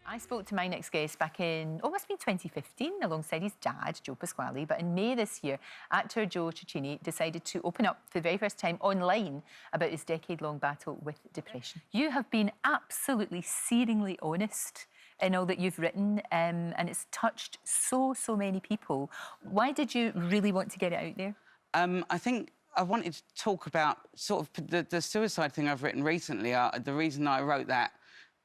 I spoke to my next guest back in, must have been 2015, alongside his dad, Joe Pasquale. But in May this year, actor Joe Tracini decided to open up for the very first time online about his decade-long battle with depression. You have been absolutely searingly honest in all that you've written, and it's touched so many people. Why did you really want to get it out there? I think I wanted to talk about sort of the suicide thing I've written recently. The reason I wrote that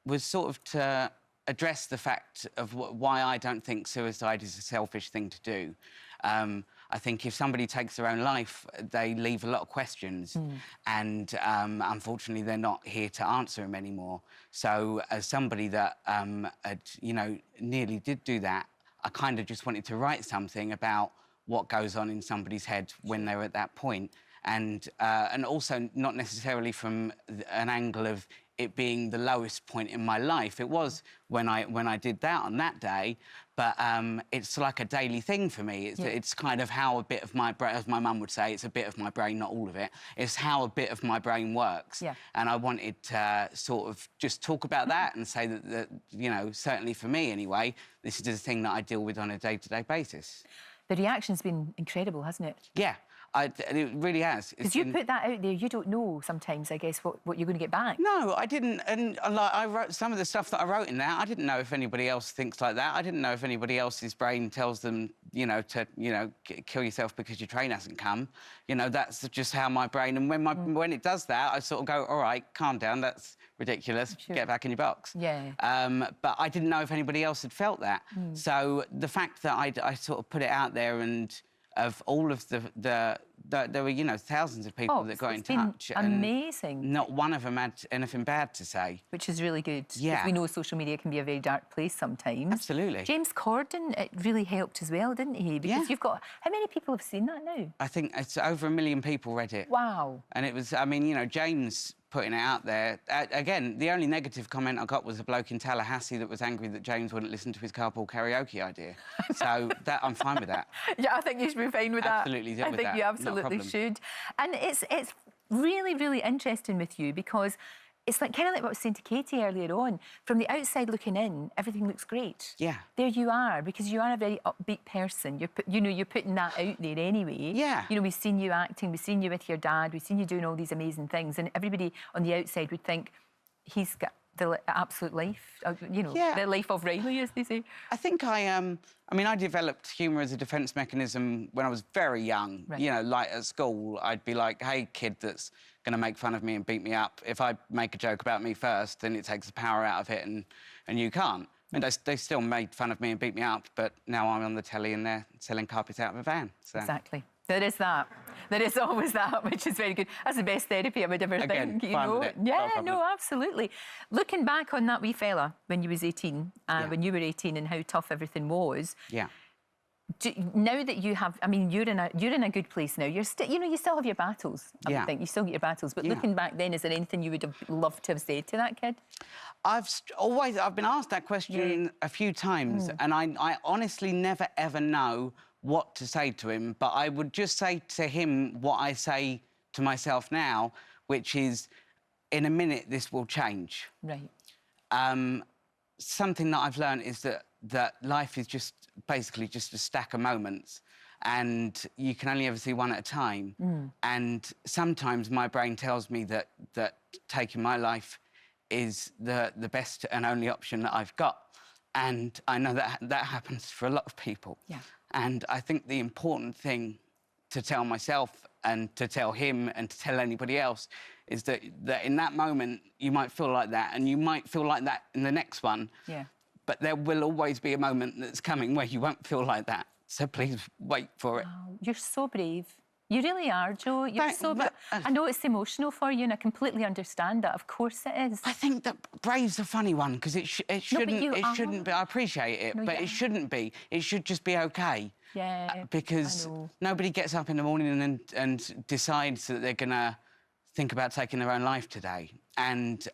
was sort of to address the fact of why I don't think suicide is a selfish thing to do. I think if somebody takes their own life, they leave a lot of questions, and unfortunately, they're not here to answer them anymore. So, as somebody that nearly did do that, I kind of just wanted to write something about what goes on in somebody's head when they're at that point, and also not necessarily from an angle of it being the lowest point in my life. It was when I did that on that day, but it's like a daily thing for me. It's kind of how a bit of my brain, as my mum would say, it's a bit of my brain, not all of it. It's how a bit of my brain works. Yeah. And I wanted to sort of just talk about that and say that, you know, certainly for me anyway, this is the thing that I deal with on a day-to-day basis. The reaction's been incredible, hasn't it? Yeah. It really has. Because you put that out there, you don't know sometimes, I guess, what you're going to get back. No, I didn't. And like, I wrote some of the stuff that I wrote in there. I didn't know if anybody else thinks like that. I didn't know if anybody else's brain tells them, to kill yourself because your train hasn't come. You know, that's just how my brain. And when it does that, I sort of go, all right, calm down. That's ridiculous. Sure. Get back in your box. Yeah. But I didn't know if anybody else had felt that. So the fact that I sort of put it out there, and of all of there were, thousands of people that got in touch. Amazing. And not one of them had anything bad to say. Which is really good. Yeah. We know social media can be a very dark place sometimes. Absolutely. James Corden, it really helped as well, didn't he? Because you've got... How many people have seen that now? I think it's over 1 million people read it. Wow. And it was, I mean, James putting it out there. Again, the only negative comment I got was a bloke in Tallahassee that was angry that James wouldn't listen to his carpool karaoke idea. So that I'm fine with that. Yeah, I think you should be fine with that. Absolutely, I think you absolutely should. And it's really interesting with you, because it's like kind of like what I was saying to Katie earlier on. From the outside looking in, everything looks great. Yeah. There you are, because you are a very upbeat person. You're putting that out there anyway. Yeah. You know, we've seen you acting, we've seen you with your dad, we've seen you doing all these amazing things, and everybody on the outside would think he's got the absolute life, the life of Riley, as they say. I think I developed humour as a defence mechanism when I was very young. Right. You know, like at school, I'd be like, hey, kid that's going to make fun of me and beat me up. If I make a joke about me first, then it takes the power out of it, and you can't. And they still made fun of me and beat me up, but now I'm on the telly and they're selling carpets out of a van. So. Exactly. There is that. There is always that, which is very good. That's the best therapy I would ever think, you know. Yeah, no, absolutely. Looking back on that wee fella when you was 18, when you were 18, and how tough everything was. Yeah. Now that you have, I mean, you're in a good place now. You're still, you still have your battles. I would think you still get your battles. But looking back, then, is there anything you would have loved to have said to that kid? I've been asked that question a few times, and I honestly never ever know what to say to him, but I would just say to him what I say to myself now, which is, in a minute, this will change. Right. Something that I've learned is that life is basically just a stack of moments, and you can only ever see one at a time. And sometimes my brain tells me that taking my life is the best and only option that I've got. And I know that happens for a lot of people. Yeah. And I think the important thing to tell myself and to tell him and to tell anybody else is that in that moment you might feel like that, and you might feel like that in the next one. Yeah. But there will always be a moment that's coming where you won't feel like that. So please wait for it. Oh, you're so brave. You really are, Joe. You're so brave. I know it's emotional for you, and I completely understand that. Of course it is. I think that brave's a funny one, because it shouldn't be. I appreciate it, but it shouldn't be. It should just be okay. Yeah. Because nobody gets up in the morning and decides that they're gonna think about taking their own life today. And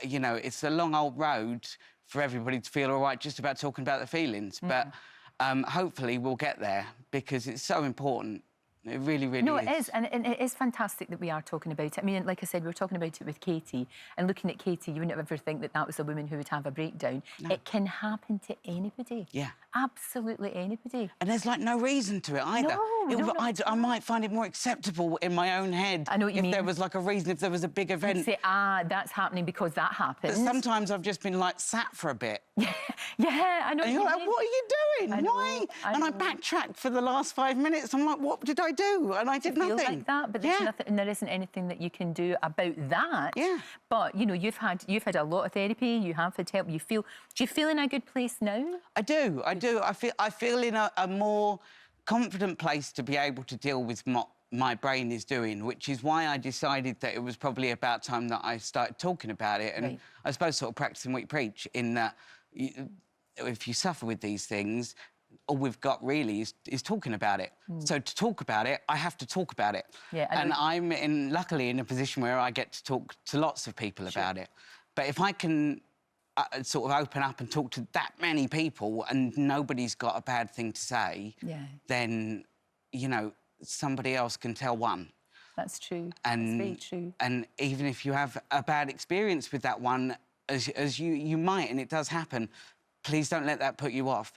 it's a long old road for everybody to feel all right just about talking about their feelings. But hopefully we'll get there, because it's so important. It really, really No, is. it is, and it is fantastic that we are talking about it. I mean, like I said, we were talking about it with Katie, and looking at Katie, you wouldn't ever think that that was a woman who would have a breakdown. No. It can happen to anybody. Yeah. Absolutely anybody. And there's, like, no reason to it either. No, I might find it more acceptable in my own head. I know what you mean. If there was, like, a reason, if there was a big event. You'd say, that's happening because that happens. But sometimes I've just been, like, sat for a bit. Yeah, I know. And you're like, what are you doing? Why? And I backtracked for the last 5 minutes. I'm like, what did I do? And I did nothing. Feel like that, but there's nothing, and there isn't anything that you can do about that. Yeah. But you know, you've had a lot of therapy. You have had help. Do you feel in a good place now? I do. I feel in a more confident place to be able to deal with what my brain is doing, which is why I decided that it was probably about time that I started talking about it. And I suppose sort of practicing what you preach, in that if you suffer with these things, all we've got really is talking about it. So to talk about it, I have to talk about it. Yeah, and I'm luckily in a position where I get to talk to lots of people about it. But if I can sort of open up and talk to that many people and nobody's got a bad thing to say, then, you know, somebody else can tell one. That's true. And, that's very true. And even if you have a bad experience with that one, as you might, and it does happen, please don't let that put you off.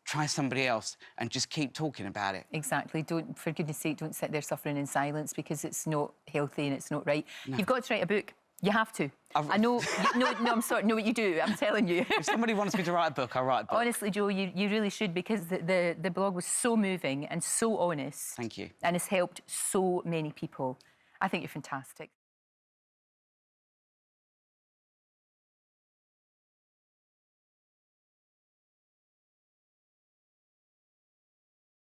Try somebody else and just keep talking about it. Exactly. Don't, for goodness sake, don't sit there suffering in silence, because it's not healthy and it's not right. No. You've got to write a book. You have to. I know. No, I'm sorry. Know what you do. I'm telling you. If somebody wants me to write a book, I'll write a book. Honestly, Joe, you really should, because the blog was so moving and so honest. Thank you. And it's helped so many people. I think you're fantastic.